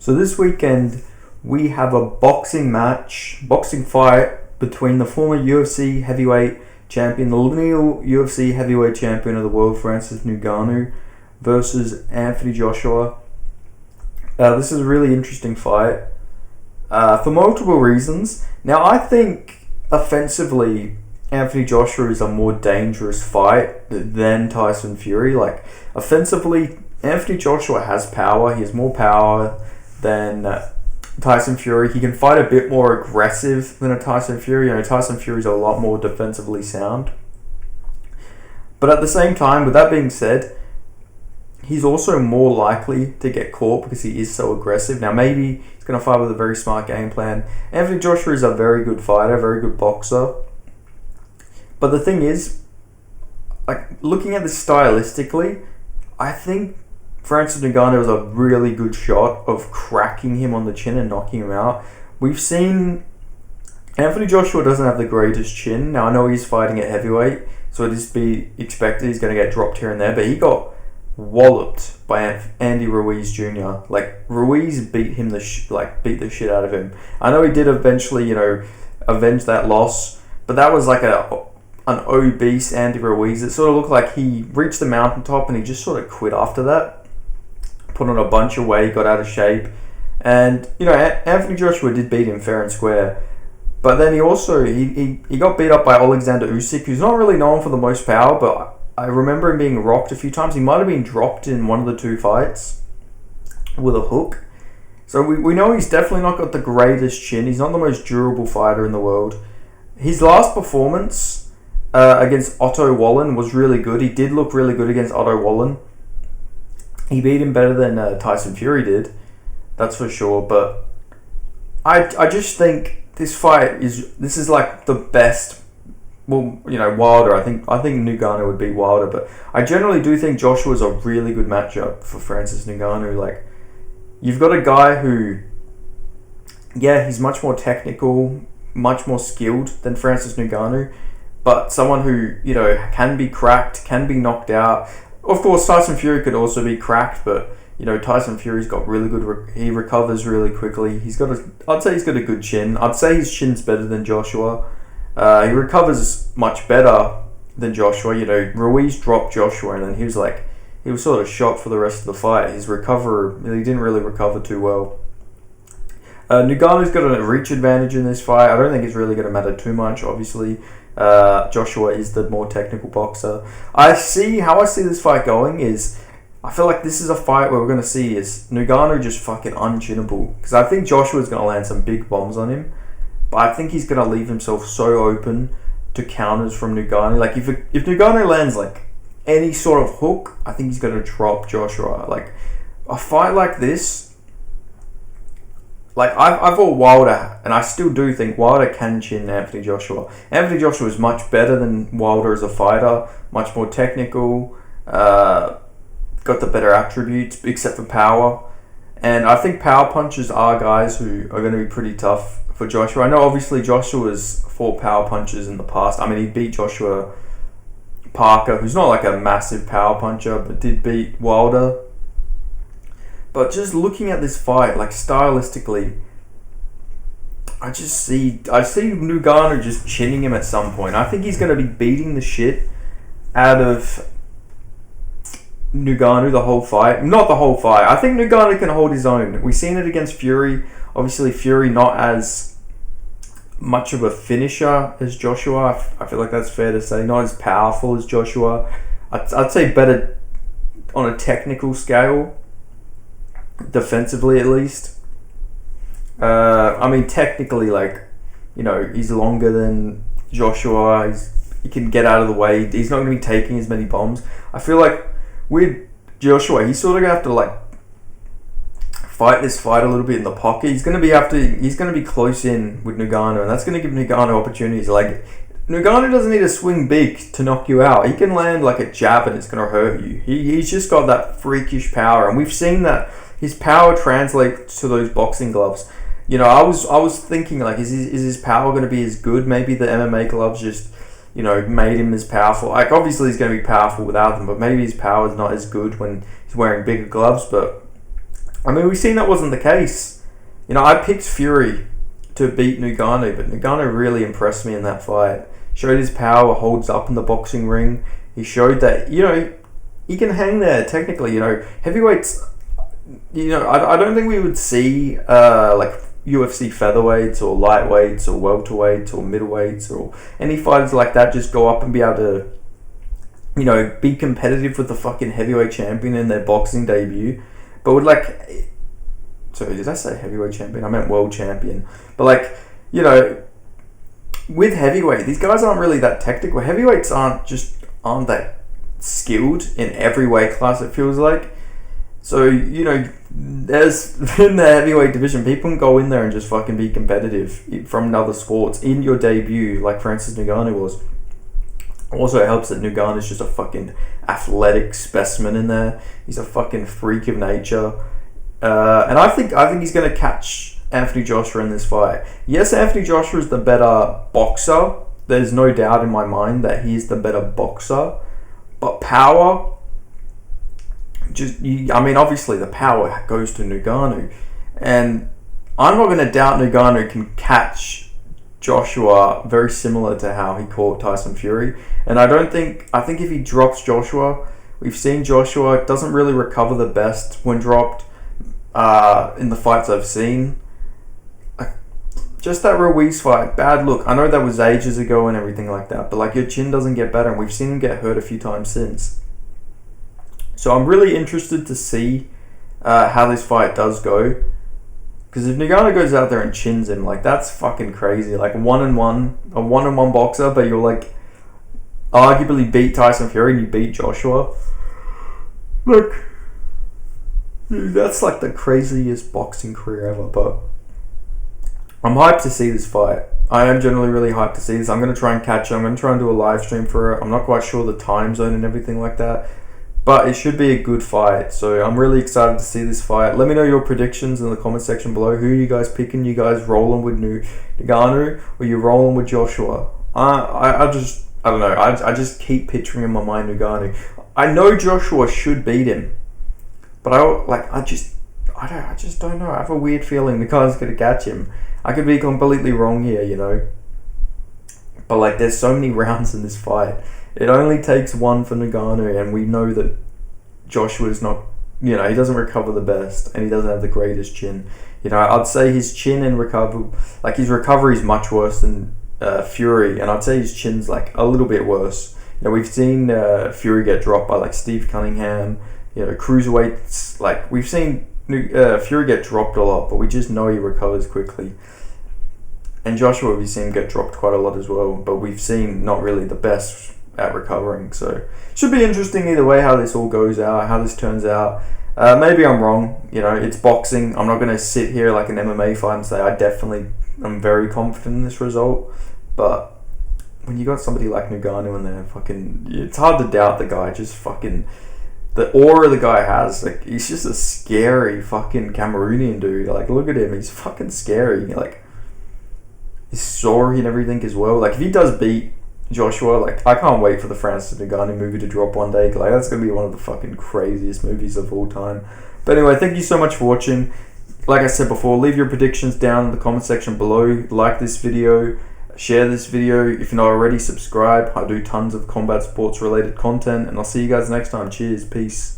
So this weekend we have a boxing fight between the former UFC heavyweight champion, the lineal UFC heavyweight champion of the world, Francis Ngannou, versus Anthony Joshua. This is a really interesting fight for multiple reasons. Now, I think offensively, Anthony Joshua is a more dangerous fight than Tyson Fury. Like, offensively, Anthony Joshua has power. He has more power than Tyson Fury. He can fight a bit more aggressive than a Tyson Fury. Tyson Fury is a lot more defensively sound. But at the same time, with that being said, he's also more likely to get caught because he is so aggressive. Now, maybe he's going to fight with a very smart game plan. Anthony Joshua is a very good fighter, very good boxer. But the thing is, like, looking at this stylistically, I think Francis Ngannou was a really good shot of cracking him on the chin and knocking him out. We've seen Anthony Joshua doesn't have the greatest chin. Now, I know he's fighting at heavyweight, so it is to be expected he's going to get dropped here and there, but he got walloped by Andy Ruiz Jr. Like, Ruiz beat the shit out of him. I know he did eventually, avenge that loss, but that was like an obese Andy Ruiz. It sort of looked like he reached the mountaintop and he just sort of quit after that. Put on a bunch of weight, got out of shape. And, Anthony Joshua did beat him fair and square. But then he also, he got beat up by Alexander Usyk, who's not really known for the most power, but I remember him being rocked a few times. He might have been dropped in one of the two fights with a hook. So we know he's definitely not got the greatest chin. He's not the most durable fighter in the world. His last performance against Otto Wallen was really good. He did look really good against Otto Wallen. He beat him better than Tyson Fury did, that's for sure. But I just think this fight is like the best. Well, Wilder. I think Ngannou would beat Wilder, but I generally do think Joshua's a really good matchup for Francis Ngannou. Like, you've got a guy who, he's much more technical, much more skilled than Francis Ngannou, but someone who can be cracked, can be knocked out. Of course, Tyson Fury could also be cracked, but Tyson Fury's got really good. He recovers really quickly. I'd say he's got a good chin. I'd say his chin's better than Joshua. He recovers much better than Joshua. Ruiz dropped Joshua, and then he was sort of shot for the rest of the fight. He didn't really recover too well. Ngannou's got a reach advantage in this fight. I don't think it's really going to matter too much, obviously. Joshua is the more technical boxer. How I see this fight going is, I feel like this is a fight where we're going to see is Ngannou just fucking unchinnable. Because I think Joshua's going to land some big bombs on him. But I think he's going to leave himself so open to counters from Ngannou. Like, if Ngannou lands, like, any sort of hook, I think he's going to drop Joshua. Like, a fight like this, like, I thought Wilder, and I still do think Wilder can chin Anthony Joshua. Anthony Joshua is much better than Wilder as a fighter, much more technical, got the better attributes, except for power. And I think power punchers are guys who are going to be pretty tough for Joshua. I know obviously Joshua's fought power punchers in the past. I mean, he beat Joshua Parker, who's not like a massive power puncher, but did beat Wilder. But just looking at this fight, like, stylistically, I see Ngannou just chinning him at some point. I think he's going to be beating the shit out of Ngannou the whole fight. Not the whole fight. I think Ngannou can hold his own. We've seen it against Fury. Obviously, Fury not as much of a finisher as Joshua. I feel like that's fair to say. Not as powerful as Joshua. I'd say better on a technical scale. Defensively, at least. I mean, technically, like, he's longer than Joshua. He can get out of the way. He's not going to be taking as many bombs. I feel like with Joshua, he's sort of going to have to, like, fight this fight a little bit in the pocket. He's going to be close in with Ngannou, and that's going to give Ngannou opportunities. Like, Ngannou doesn't need to swing big to knock you out. He can land like a jab and it's going to hurt you. He's just got that freakish power, and we've seen that his power translates to those boxing gloves. I was thinking, like, is his power going to be as good? Maybe the MMA gloves just, made him as powerful. Like, obviously he's going to be powerful without them, but maybe his power is not as good when he's wearing bigger gloves. But I mean, we've seen that wasn't the case. You know, I picked Fury to beat Ngannou, but Ngannou really impressed me in that fight. Showed his power, holds up in the boxing ring. He showed that, you know, he can hang there technically. You know, heavyweights, you know, I don't think we would see like UFC featherweights or lightweights or welterweights or middleweights or any fighters like that just go up and be able to, you know, be competitive with the fucking heavyweight champion in their boxing debut. But with like, sorry, did I say heavyweight champion? I meant world champion. But like, you know, with heavyweight, these guys aren't really that technical. Heavyweights aren't that skilled in every weight class, it feels like. So, you know, there's in the heavyweight division, people can go in there and just fucking be competitive from other sports in your debut, like Francis Ngannou was. Also, it helps that Ngannou's just a fucking athletic specimen in there. He's a fucking freak of nature. And I think he's going to catch Anthony Joshua in this fight. Yes, Anthony Joshua is the better boxer. There's no doubt in my mind that he's the better boxer. But power, obviously the power goes to Ngannou. And I'm not going to doubt Ngannou can catch Joshua very similar to how he caught Tyson Fury. And I think if he drops Joshua, we've seen Joshua doesn't really recover the best when dropped in the fights I've seen. Just that Ruiz fight, bad look. I know that was ages ago and everything like that, but like your chin doesn't get better, and we've seen him get hurt a few times since. So I'm really interested to see how this fight does go. Because if Ngannou goes out there and chins him, like, that's fucking crazy. Like, a one-on-one boxer, but you're like arguably beat Tyson Fury and you beat Joshua. Look, that's like the craziest boxing career ever. But I'm hyped to see this fight. I am generally really hyped to see this. I'm going to try and catch it. I'm going to try and do a live stream for it. I'm not quite sure the time zone and everything like that, but it should be a good fight. So I'm really excited to see this fight. Let me know your predictions in the comment section below. Who are you guys picking? You guys rolling with Ngannou, or you rolling with Joshua? I don't know. I just keep picturing in my mind Ngannou. I know Joshua should beat him, but I just don't know. I have a weird feeling the guy's gonna catch him. I could be completely wrong here, you know. But like, there's so many rounds in this fight. It only takes one for Ngannou, and we know that Joshua's not, you know, he doesn't recover the best, and he doesn't have the greatest chin. You know, I'd say his chin and his recovery is much worse than Fury, and I'd say his chin's like a little bit worse. You know, we've seen Fury get dropped by like Steve Cunningham. You know, cruiserweights, like we've seen Fury get dropped a lot, but we just know he recovers quickly. And Joshua, we've seen him get dropped quite a lot as well, but we've seen not really the best at recovering. So should be interesting either way how this all goes out, how this turns out. Maybe I'm wrong. You know, it's boxing. I'm not going to sit here like an MMA fight and say I'm very confident in this result. But when you got somebody like Ngannou in there, fucking, it's hard to doubt the guy. Just fucking, the aura the guy has, like, he's just a scary fucking Cameroonian dude. Like, look at him, he's fucking scary. Like, his story and everything as well. Like, if he does beat Joshua, like, I can't wait for the Francis Ngannou movie to drop one day. Like, that's gonna be one of the fucking craziest movies of all time. But anyway, thank you so much for watching. Like I said before, leave your predictions down in the comment section below. Like this video, share this video. If you're not already, subscribe. I do tons of combat sports related content, and I'll see you guys next time. Cheers, peace.